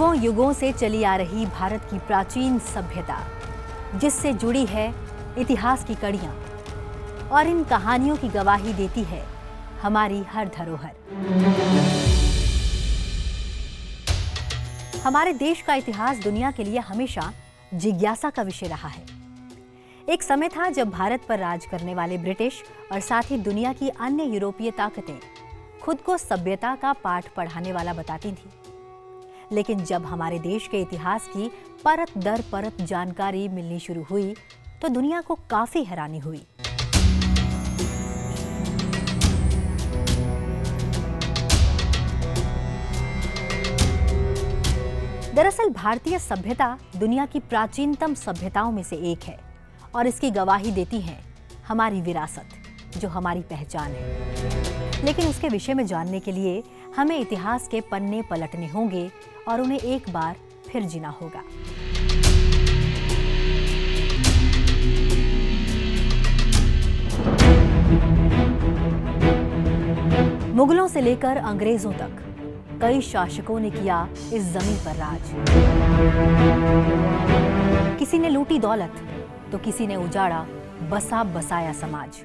युगों युगों से चली आ रही भारत की प्राचीन सभ्यता, जिससे जुड़ी है इतिहास की कड़ियां, और इन कहानियों की गवाही देती है हमारी हर धरोहर। हमारे देश का इतिहास दुनिया के लिए हमेशा जिज्ञासा का विषय रहा है। एक समय था जब भारत पर राज करने वाले ब्रिटिश और साथ ही दुनिया की अन्य यूरोपीय ताकतें खुद को सभ्यता का पाठ पढ़ाने वाला बताती थीं। लेकिन जब हमारे देश के इतिहास की परत दर परत जानकारी मिलनी शुरू हुई तो दुनिया को काफी हैरानी हुई। दरअसल भारतीय सभ्यता दुनिया की प्राचीनतम सभ्यताओं में से एक है और इसकी गवाही देती है हमारी विरासत, जो हमारी पहचान है। लेकिन उसके विषय में जानने के लिए हमें इतिहास के पन्ने पलटने होंगे और उन्हें एक बार फिर जीना होगा। मुगलों से लेकर अंग्रेजों तक कई शासकों ने किया इस जमीन पर राज। किसी ने लूटी दौलत तो किसी ने उजाड़ा बसा बसाया समाज।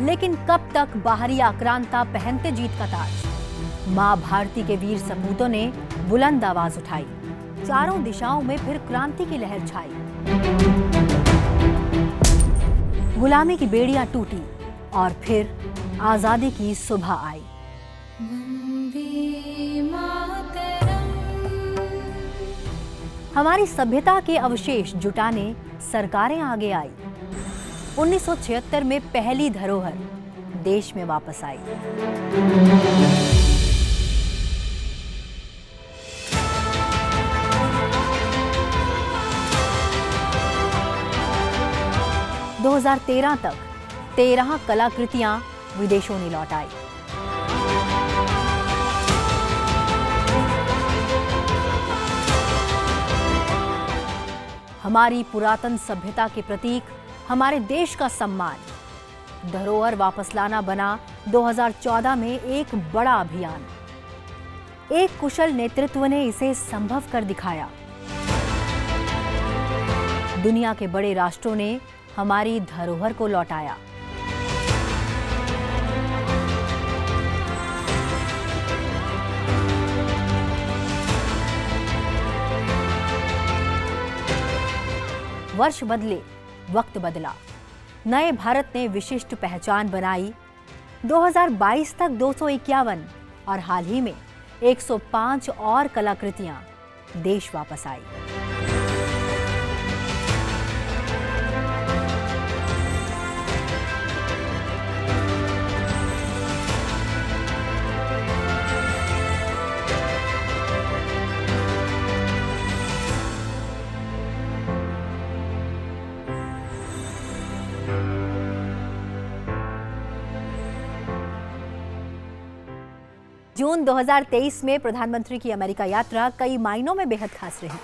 लेकिन कब तक बाहरी आक्रांता पहनते जीत का ताज? मां भारती के वीर सपूतों ने बुलंद आवाज उठाई, चारों दिशाओं में फिर क्रांति की लहर छाई। गुलामी की बेड़ियां टूटी और फिर आजादी की सुबह आई। हमारी सभ्यता के अवशेष जुटाने सरकारें आगे आई। 1976 में पहली धरोहर देश में वापस आई। दो 2013 तक 13 कलाकृतियां विदेशों ने लौटाई। हमारी पुरातन सभ्यता के प्रतीक, हमारे देश का सम्मान, धरोहर वापस लाना बना 2014 में एक बड़ा अभियान। एक कुशल नेतृत्व ने इसे संभव कर दिखाया। दुनिया के बड़े राष्ट्रों ने हमारी धरोहर को लौटाया। वर्ष बदले, वक्त बदला, नए भारत ने विशिष्ट पहचान बनाई। 2022 तक 251 और हाल ही में 105 और कलाकृतियां देश वापस आई। जून 2023 में प्रधानमंत्री की अमेरिका यात्रा कई मायनों में बेहद खास रही।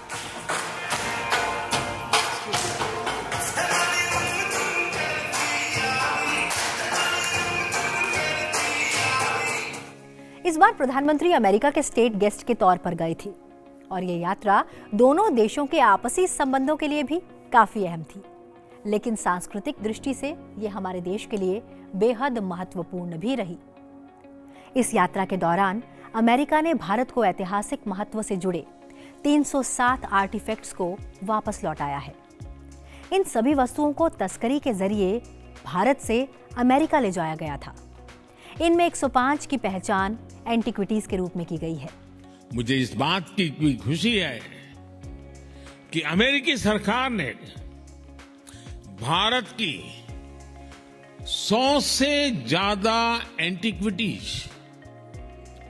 इस बार प्रधानमंत्री अमेरिका के स्टेट गेस्ट के तौर पर गए थे और ये यात्रा दोनों देशों के आपसी संबंधों के लिए भी काफी अहम थी। लेकिन सांस्कृतिक दृष्टि से ये हमारे देश के लिए बेहद महत्वपूर्ण भी रही। इस यात्रा के दौरान अमेरिका ने भारत को ऐतिहासिक महत्व से जुड़े 307 आर्टिफैक्ट्स को वापस लौटाया है। इन सभी वस्तुओं को तस्करी के जरिए भारत से अमेरिका ले जाया गया था। इनमें 105 की पहचान एंटिक्विटीज के रूप में की गई है। मुझे इस बात की भी खुशी है कि अमेरिकी सरकार ने भारत की 100 से ज्यादा एंटिक्विटीज,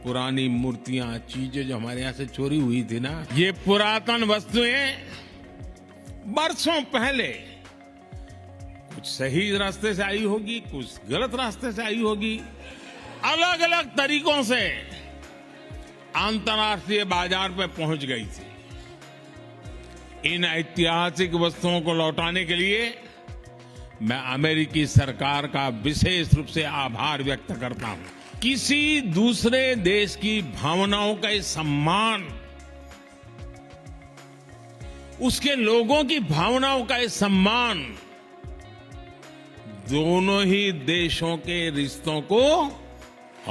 पुरानी मूर्तियां, चीजें जो हमारे यहां से चोरी हुई थी ना, ये पुरातन वस्तुएं बरसों पहले कुछ सही रास्ते से आई होगी, कुछ गलत रास्ते से आई होगी, अलग अलग तरीकों से अंतर्राष्ट्रीय बाजार पे पहुंच गई थी। इन ऐतिहासिक वस्तुओं को लौटाने के लिए मैं अमेरिकी सरकार का विशेष रूप से आभार व्यक्त करता हूं। किसी दूसरे देश की भावनाओं का ये सम्मान, उसके लोगों की भावनाओं का ये सम्मान दोनों ही देशों के रिश्तों को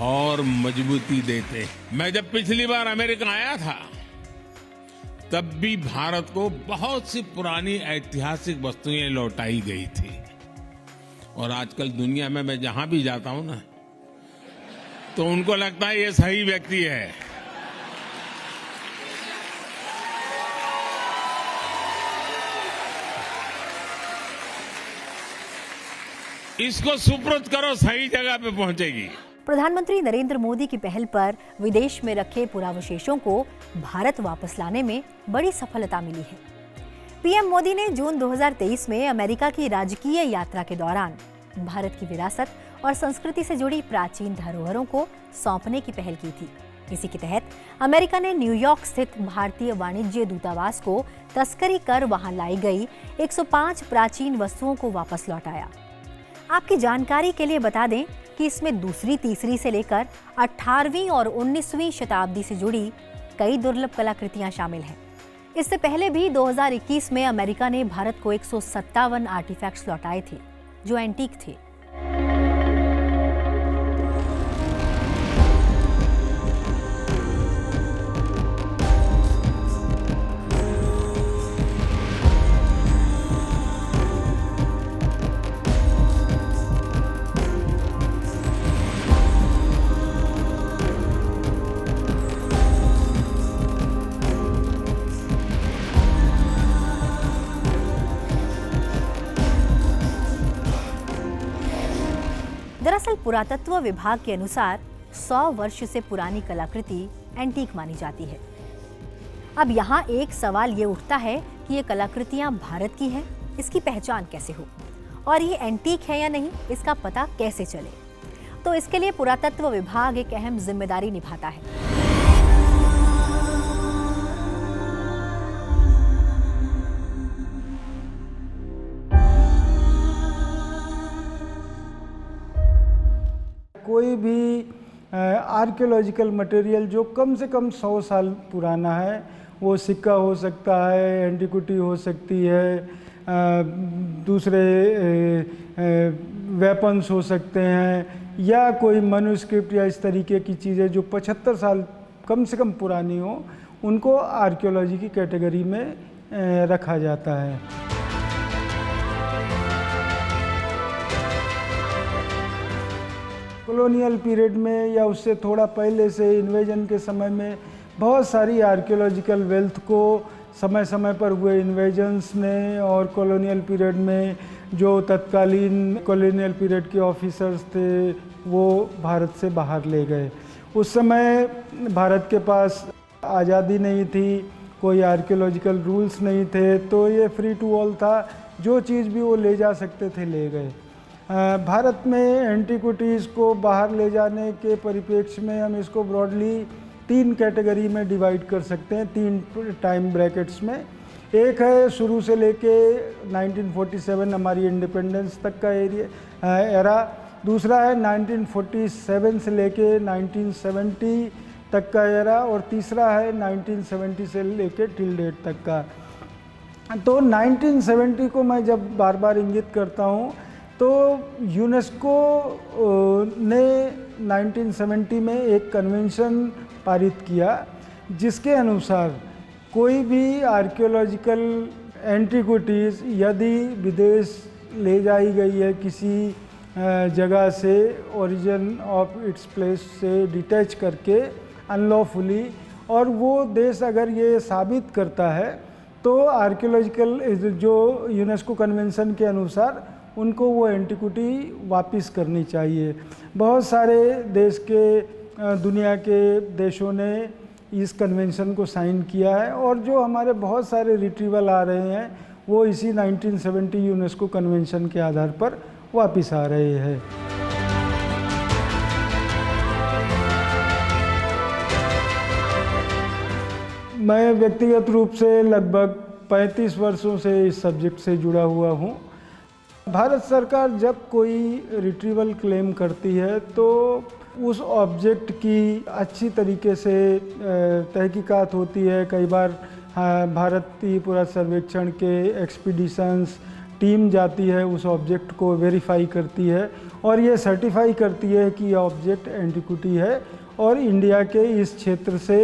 और मजबूती देते। मैं जब पिछली बार अमेरिका आया था तब भी भारत को बहुत सी पुरानी ऐतिहासिक वस्तुएं लौटाई गई थी। और आजकल दुनिया में मैं जहां भी जाता हूं ना, तो उनको लगता है ये सही व्यक्ति है। इसको सुपुर्द करो, सही जगह पे पहुंचेगी। प्रधानमंत्री नरेंद्र मोदी की पहल पर विदेश में रखे पुरावशेषों को भारत वापस लाने में बड़ी सफलता मिली है। पीएम मोदी ने जून 2023 में अमेरिका की राजकीय यात्रा के दौरान भारत की विरासत और संस्कृति से जुड़ी प्राचीन धरोहरों को सौंपने की पहल की थी। इसी के तहत अमेरिका ने न्यूयॉर्क स्थित भारतीय वाणिज्य दूतावास को तस्करी कर वहां लाई गई 105 प्राचीन वस्तुओं को वापस लौटाया। आपकी जानकारी के लिए बता दें कि इसमें दूसरी, तीसरी से लेकर 18वीं और 19वीं शताब्दी से जुड़ी कई दुर्लभ कलाकृतियां शामिल हैं। इससे पहले भी 2021 में अमेरिका ने भारत को 157 आर्टिफैक्ट्स लौटाए थे जो एंटीक थे। दरअसल पुरातत्व विभाग के अनुसार 100 वर्ष से पुरानी कलाकृति एंटीक मानी जाती है। अब यहाँ एक सवाल ये उठता है कि ये कलाकृतियाँ भारत की हैं, इसकी पहचान कैसे हो और ये एंटीक है या नहीं, इसका पता कैसे चले। तो इसके लिए पुरातत्व विभाग एक अहम जिम्मेदारी निभाता है। कोई भी आर्कियोलॉजिकल मटेरियल जो कम से कम 100 साल पुराना है, वो सिक्का हो सकता है, एंटीक्विटी हो सकती है, दूसरे वेपन्स हो सकते हैं, या कोई मनुस्क्रिप्ट या इस तरीके की चीज़ें जो 75 साल कम से कम पुरानी हो, उनको आर्कियोलॉजी की कैटेगरी में रखा जाता है। कॉलोनियल पीरियड में या उससे थोड़ा पहले से इन्वेजन के समय में बहुत सारी आर्कियोलॉजिकल वेल्थ को समय समय पर हुए इन्वेजन्स ने और कॉलोनियल पीरियड में जो तत्कालीन कॉलोनियल पीरियड के ऑफिसर्स थे वो भारत से बाहर ले गए। उस समय भारत के पास आज़ादी नहीं थी, कोई आर्कियोलॉजिकल रूल्स नहीं थे, तो ये फ्री टू ऑल था, जो चीज़ भी वो ले जा सकते थे ले गए। भारत में एंटीक्विटीज़ को बाहर ले जाने के परिप्रेक्ष्य में हम इसको ब्रॉडली 3 कैटेगरी में डिवाइड कर सकते हैं, 3 टाइम ब्रैकेट्स में। एक है शुरू से लेके 1947 हमारी इंडिपेंडेंस तक का एरा, दूसरा है 1947 से लेके 1970 तक का एरा, और तीसरा है 1970 से लेके टिल डेट तक का। तो 1970 को मैं जब बार बार इंगित करता हूँ तो यूनेस्को ने 1970 में एक कन्वेंशन पारित किया जिसके अनुसार कोई भी आर्कियोलॉजिकल एंटीक्विटीज़ यदि विदेश ले जाई गई है किसी जगह से, ओरिजिन ऑफ इट्स प्लेस से डिटैच करके अनलॉफुली, और वो देश अगर ये साबित करता है तो आर्कियोलॉजिकल जो यूनेस्को कन्वेंशन के अनुसार उनको वो एंटीक्विटी वापस करनी चाहिए। बहुत सारे देश के दुनिया के देशों ने इस कन्वेंशन को साइन किया है, और जो हमारे बहुत सारे रिट्रीवल आ रहे हैं वो इसी 1970 यूनेस्को कन्वेंशन के आधार पर वापस आ रहे हैं। मैं व्यक्तिगत रूप से लगभग 35 वर्षों से इस सब्जेक्ट से जुड़ा हुआ हूँ। भारत सरकार जब कोई रिट्रीवल क्लेम करती है तो उस ऑब्जेक्ट की अच्छी तरीके से तहकीकात होती है। कई बार भारतीय पुरातत्व सर्वेक्षण के एक्सपीडिशंस टीम जाती है, उस ऑब्जेक्ट को वेरीफाई करती है और ये सर्टिफाई करती है कि यह ऑब्जेक्ट एंटिक्विटी है और इंडिया के इस क्षेत्र से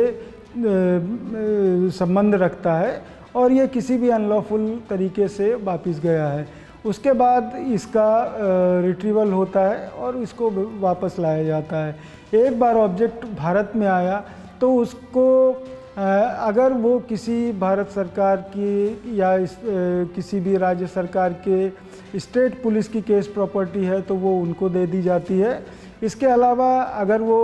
संबंध रखता है और ये किसी भी अनलॉफुल तरीके से वापस गया है। उसके बाद इसका रिट्रीवल होता है और इसको वापस लाया जाता है। एक बार ऑब्जेक्ट भारत में आया तो उसको अगर वो किसी भारत सरकार की या किसी भी राज्य सरकार के स्टेट पुलिस की केस प्रॉपर्टी है तो वो उनको दे दी जाती है। इसके अलावा अगर वो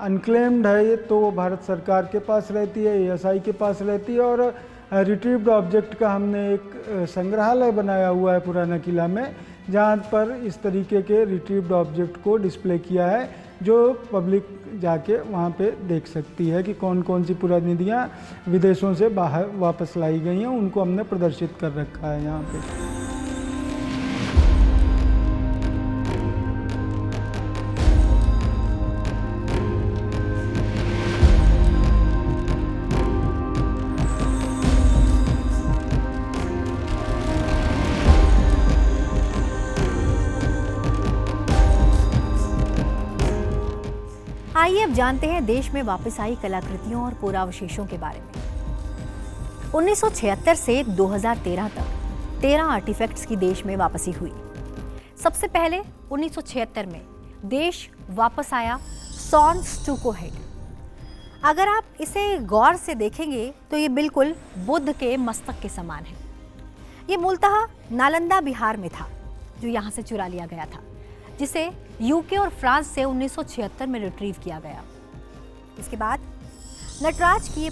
अनक्लेम्ड है तो वो भारत सरकार के पास रहती है, एएसआई के पास रहती है। और रिट्रीव्ड ऑब्जेक्ट का हमने एक संग्रहालय बनाया हुआ है पुराना किला में, जहाँ पर इस तरीके के रिट्रीव्ड ऑब्जेक्ट को डिस्प्ले किया है, जो पब्लिक जाके वहाँ पे देख सकती है कि कौन कौन सी पुरानियाँ विदेशों से बाहर वापस लाई गई हैं। उनको हमने प्रदर्शित कर रखा है यहाँ पे। आइए अब जानते हैं देश में वापस आई कलाकृतियों और पुरावशेषों के बारे में। 1976 से 2013 तक 13 आर्टिफैक्ट्स की देश में वापसी हुई। सबसे पहले 1976 में देश वापस आया सॉन स्टूको हेड। अगर आप इसे गौर से देखेंगे तो ये बिल्कुल बुद्ध के मस्तक के समान है। ये मूलतः नालंदा बिहार में था, जो यहाँ से चुरा लिया गया था, जिसे यूके और फ्रांस से 1976 में रिट्रीव किया गया। इसके बाद नटराज की ये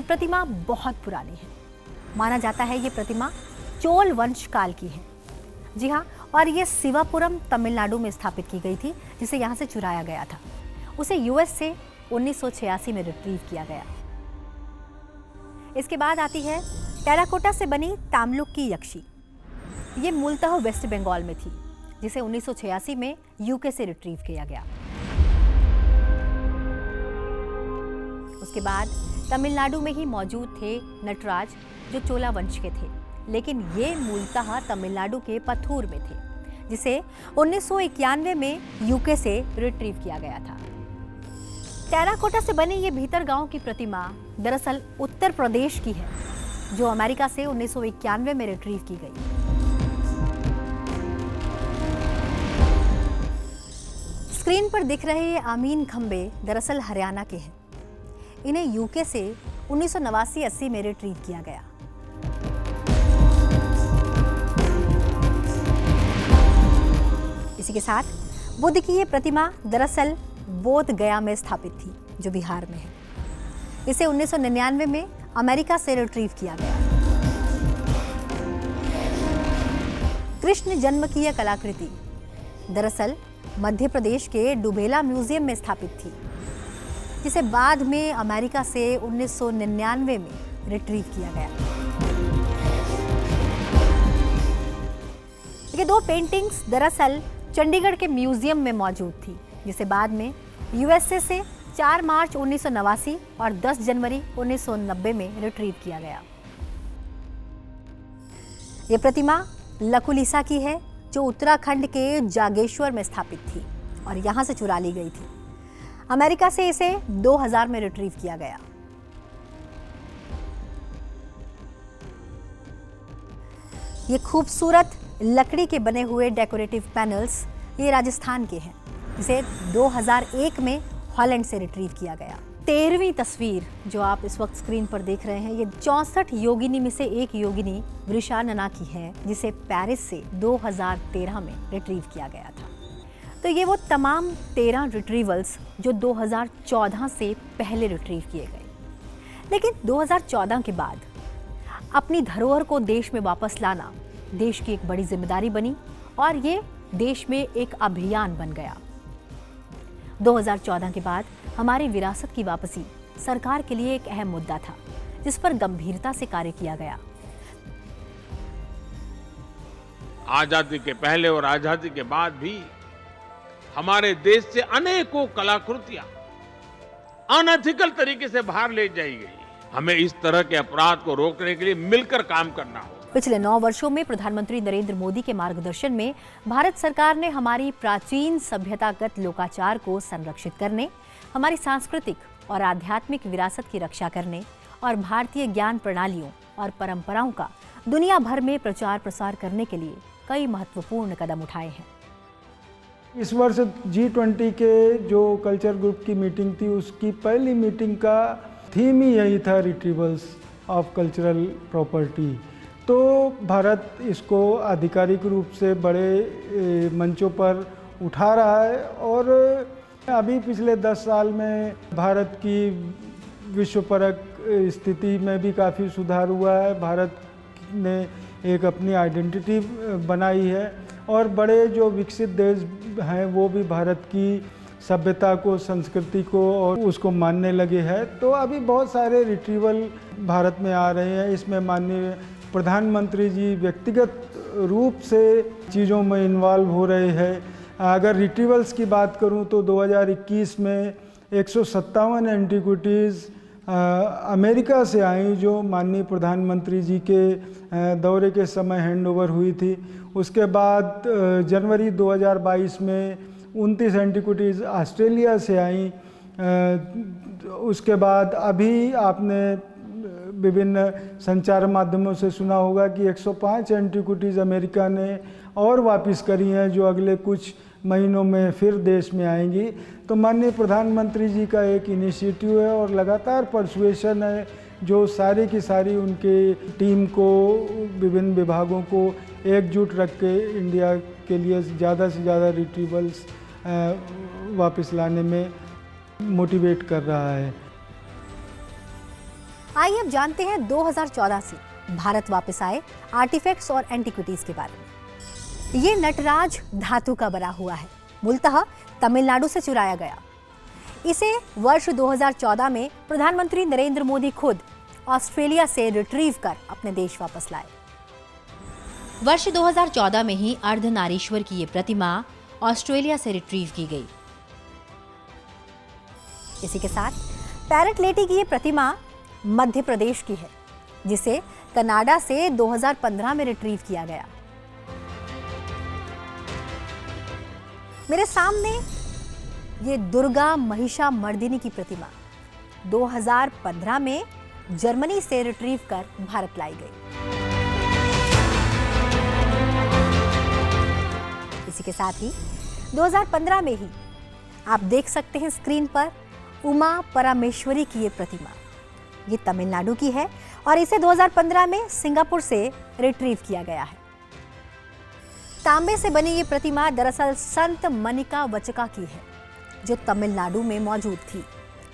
प्रतिमा बहुत पुरानी है। माना जाता है ये प्रतिमा चोल वंश काल की है। जी हाँ, और ये शिवापुरम तमिलनाडु में स्थापित की गई थी, जिसे यहाँ से चुराया गया था। उसे यूएस से 1986 में रिट्रीव किया गया। इसके बाद आती है टेराकोटा से बनी तामलुक की यक्षी। ये मूलतः वेस्ट बंगाल में थी, जिसे 1986 में यूके से रिट्रीव किया गया। उसके बाद तमिलनाडु में ही मौजूद थे नटराज, जो चोला वंश के थे, लेकिन ये मूलतः तमिलनाडु के पथूर में थे, जिसे 1991 में यूके से रिट्रीव किया गया था। टेराकोटा से बनी ये भीतर गांव की प्रतिमा दरअसल उत्तर प्रदेश की है, जो अमेरिका से 1991 में रिट्रीव की गई। स्क्रीन पर दिख रहे ये आमीन खंबे दरअसल हरियाणा के हैं। इन्हें यूके से 1989-80 में रिट्रीव किया गया। इसी के साथ बुद्ध की ये प्रतिमा दरअसल बोध गया में स्थापित थी, जो बिहार में है। इसे 1999 में अमेरिका से रिट्रीव किया गया। कृष्ण जन्म की यह कलाकृति दरअसल मध्य प्रदेश के डुबेला म्यूजियम में स्थापित थी, जिसे बाद में अमेरिका से 1999 में रिट्रीव किया गया। ये दो पेंटिंग्स दरअसल चंडीगढ़ के म्यूजियम में मौजूद थी, जिसे बाद में यूएसए से 4 मार्च 1989 और 10 जनवरी 1990 में रिट्रीव किया गया। ये प्रतिमा लकुलिसा की है, जो उत्तराखंड के जागेश्वर में स्थापित थी और यहाँ से चुरा ली गई थी। अमेरिका से इसे 2000 में रिट्रीव किया गया। ये खूबसूरत लकड़ी के बने हुए डेकोरेटिव पैनल्स ये राजस्थान के हैं, जिसे 2001 में हॉलैंड से रिट्रीव किया गया। 13वीं तस्वीर जो आप इस वक्त स्क्रीन पर देख रहे हैं, ये 64 योगिनी में से एक योगिनी वृषानना की है, जिसे पेरिस से 2013 में रिट्रीव किया गया था। तो ये वो तमाम 13 रिट्रीवल्स जो 2014 से पहले रिट्रीव किए गए, लेकिन 2014 के बाद अपनी धरोहर को देश में वापस लाना देश की एक बड़ी जिम्मेदारी बनी और ये देश में एक अभियान बन गया। 2014 के बाद हमारी विरासत की वापसी सरकार के लिए एक अहम मुद्दा था, जिस पर गंभीरता से कार्य किया गया। आजादी के पहले और आजादी के बाद भी हमारे देश से अनेकों कलाकृतियां अनएथिकल तरीके से बाहर ले जाई गई। हमें इस तरह के अपराध को रोकने के लिए मिलकर काम करना होगा। पिछले 9 वर्षों में प्रधानमंत्री नरेंद्र मोदी के मार्गदर्शन में भारत सरकार ने हमारी प्राचीन सभ्यतागत लोकाचार को संरक्षित करने, हमारी सांस्कृतिक और आध्यात्मिक विरासत की रक्षा करने और भारतीय ज्ञान प्रणालियों और परंपराओं का दुनिया भर में प्रचार प्रसार करने के लिए कई महत्वपूर्ण कदम उठाए हैं। इस वर्ष G20 के जो कल्चर ग्रुप की मीटिंग थी, उसकी पहली मीटिंग का थीम ही यही था, रिट्रीवल्स ऑफ कल्चरल प्रॉपर्टी। तो भारत इसको आधिकारिक रूप से बड़े मंचों पर उठा रहा है और अभी पिछले 10 साल में भारत की विश्वपरक स्थिति में भी काफ़ी सुधार हुआ है। भारत ने एक अपनी आइडेंटिटी बनाई है और बड़े जो विकसित देश हैं वो भी भारत की सभ्यता को, संस्कृति को और उसको मानने लगे हैं। तो अभी बहुत सारे रिट्रीवल भारत में आ रहे हैं। इसमें माननीय प्रधानमंत्री जी व्यक्तिगत रूप से चीज़ों में इन्वॉल्व हो रहे हैं। अगर रिट्रीवल्स की बात करूं तो 2021 में 157 एंटीक्विटीज़ अमेरिका से आई, जो माननीय प्रधानमंत्री जी के दौरे के समय हैंडओवर हुई थी। उसके बाद जनवरी 2022 में 29 एंटीक्विटीज़ ऑस्ट्रेलिया से आई। उसके बाद अभी आपने विभिन्न संचार माध्यमों से सुना होगा कि 105 एंटीक्विटीज़ अमेरिका ने और वापस करी हैं, जो अगले कुछ महीनों में फिर देश में आएंगी। तो माननीय प्रधानमंत्री जी का एक इनिशिएटिव है और लगातार परसुएशन है, जो सारी की सारी उनके टीम को, विभिन्न विभागों को एकजुट रख के इंडिया के लिए ज़्यादा से ज़्यादा रिट्रीवल्स वापस लाने में मोटिवेट कर रहा है। आइए अब जानते हैं 2014 से भारत वापस आए आर्टिफैक्ट्स और एंटीक्विटीज के बारे में। ये नटराज धातु का बना हुआ है, मूलतः तमिलनाडु से चुराया गया। इसे वर्ष 2014 में प्रधानमंत्री नरेंद्र मोदी खुद ऑस्ट्रेलिया से रिट्रीव कर अपने देश वापस लाए। वर्ष 2014 में ही अर्धनारीश्वर की ये प्रतिमा ऑस्ट्रेलिया से रिट्रीव की गई। इसी के साथ पैरेट लेडी की ये प्रतिमा मध्य प्रदेश की है, जिसे कनाडा से 2015 में रिट्रीव किया गया। मेरे सामने ये दुर्गा महिषामर्दिनी की प्रतिमा 2015 में जर्मनी से रिट्रीव कर भारत लाई गई। इसी के साथ ही 2015 में ही आप देख सकते हैं स्क्रीन पर उमा परमेश्वरी की ये प्रतिमा। ये तमिलनाडु की है और इसे 2015 में सिंगापुर से रिट्रीव किया गया है। तांबे से बनी ये प्रतिमा दरअसल संत मनिका वचका की है, जो तमिलनाडु में मौजूद थी,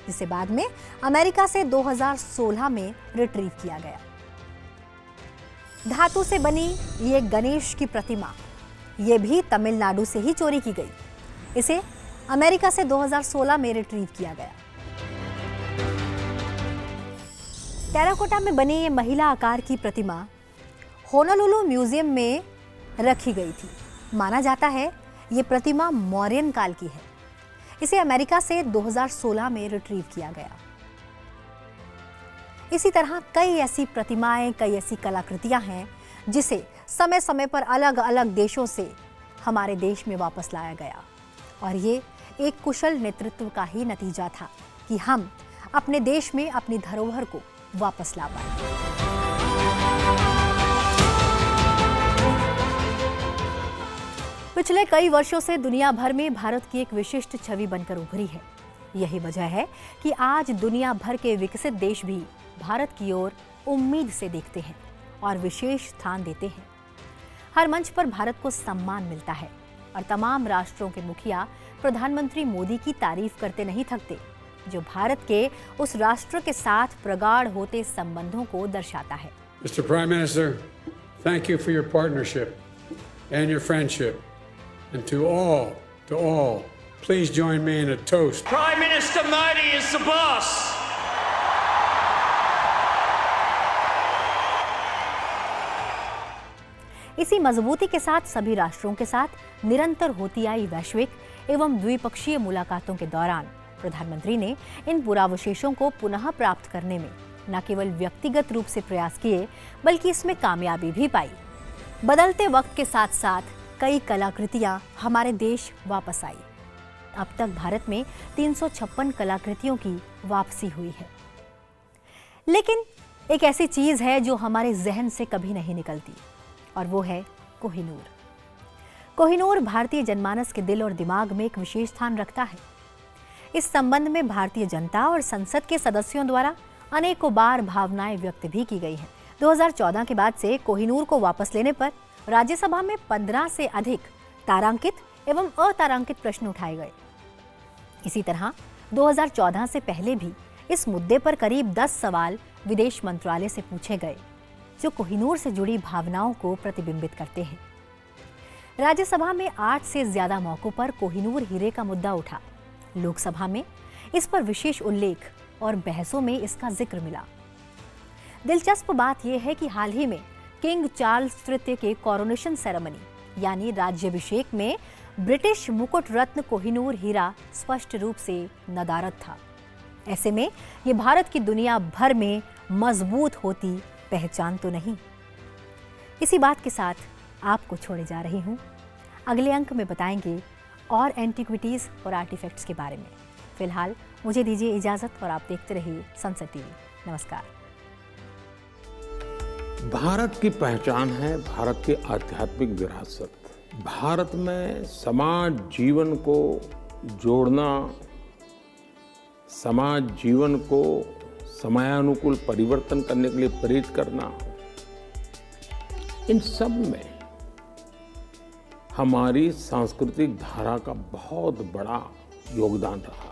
जिसे बाद में अमेरिका से 2016 में रिट्रीव किया गया। धातु से बनी ये गणेश की प्रतिमा, ये भी तमिलनाडु से ही चोरी की गई। इसे अमेरिका से 2016 में रिट्रीव किया गया। टेराकोटा में बनी ये महिला आकार की प्रतिमा होनोलुलु म्यूजियम में रखी गई थी। माना जाता है ये प्रतिमा मौर्यन काल की है। इसे अमेरिका से 2016 में रिट्रीव किया गया। इसी तरह कई ऐसी प्रतिमाएं, कई ऐसी कलाकृतियां हैं जिसे समय समय पर अलग अलग देशों से हमारे देश में वापस लाया गया। और ये एक कुशल नेतृत्व का ही नतीजा था कि हम अपने देश में अपनी धरोहर को वापस ला पाए। पिछले कई वर्षों से दुनिया भर में भारत की एक विशिष्ट छवि बनकर उभरी है। यही वजह है कि आज दुनिया भर के विकसित देश भी भारत की ओर उम्मीद से देखते हैं और विशेष स्थान देते हैं। हर मंच पर भारत को सम्मान मिलता है और तमाम राष्ट्रों के मुखिया प्रधानमंत्री मोदी की तारीफ करते नहीं थकते, जो भारत के उस राष्ट्र के साथ प्रगाढ़ होते संबंधों को दर्शाता है। Mr. Prime Minister, thank you for your partnership and your friendship. And to all, please join me in a toast. Prime Minister Modi is the boss. इसी मजबूती के साथ सभी राष्ट्रों के साथ निरंतर होती आई वैश्विक एवं द्विपक्षीय मुलाकातों के दौरान प्रधानमंत्री ने इन पुरावशेषों को पुनः प्राप्त करने में न केवल व्यक्तिगत रूप से प्रयास किए बल्कि इसमें कामयाबी भी पाई। बदलते वक्त के साथ साथ कई कलाकृतियां हमारे देश वापस आई। अब तक भारत में 356 कलाकृतियों की वापसी हुई है। लेकिन एक ऐसी चीज है जो हमारे जहन से कभी नहीं निकलती और वो है कोहिनूर। कोहिनूर भारतीय जनमानस के दिल और दिमाग में एक विशेष स्थान रखता है। इस संबंध में भारतीय जनता और संसद के सदस्यों द्वारा अनेकों बार भावनाएं व्यक्त भी की गई हैं। 2014 के बाद से कोहिनूर को वापस लेने पर राज्यसभा में 15 से अधिक तारांकित एवं अतारांकित प्रश्न उठाए गए। इसी तरह 2014 से पहले भी इस मुद्दे पर करीब 10 सवाल विदेश मंत्रालय से पूछे गए जो कोहिनूर से जुड़ी भावनाओं को प्रतिबिंबित करते हैं। राज्यसभा में 8 से ज्यादा मौकों पर कोहिनूर हीरे का मुद्दा उठा। लोकसभा में इस पर विशेष उल्लेख और बहसों में इसका जिक्र मिला। दिलचस्प बात यह है कि हाल ही में किंग चार्ल्स तृतीय के कोरोनेशन सेरेमनी यानी राज्याभिषेक में ब्रिटिश मुकुट रत्न कोहिनूर हीरा स्पष्ट रूप से नदारद था। ऐसे में ये भारत की दुनिया भर में मजबूत होती पहचान तो नहीं। इसी बात के साथ आपको छोड़े जा रही हूँ। अगले अंक में बताएंगे और एंटीक्विटीज और आर्टिफैक्ट्स के बारे में। फिलहाल मुझे दीजिए इजाजत और आप देखते रहिए संसद टीवी। नमस्कार। भारत की पहचान है भारत की आध्यात्मिक विरासत। भारत में समाज जीवन को जोड़ना, समाज जीवन को समयानुकूल परिवर्तन करने के लिए प्रेरित करना, इन सब में हमारी सांस्कृतिक धारा का बहुत बड़ा योगदान रहा।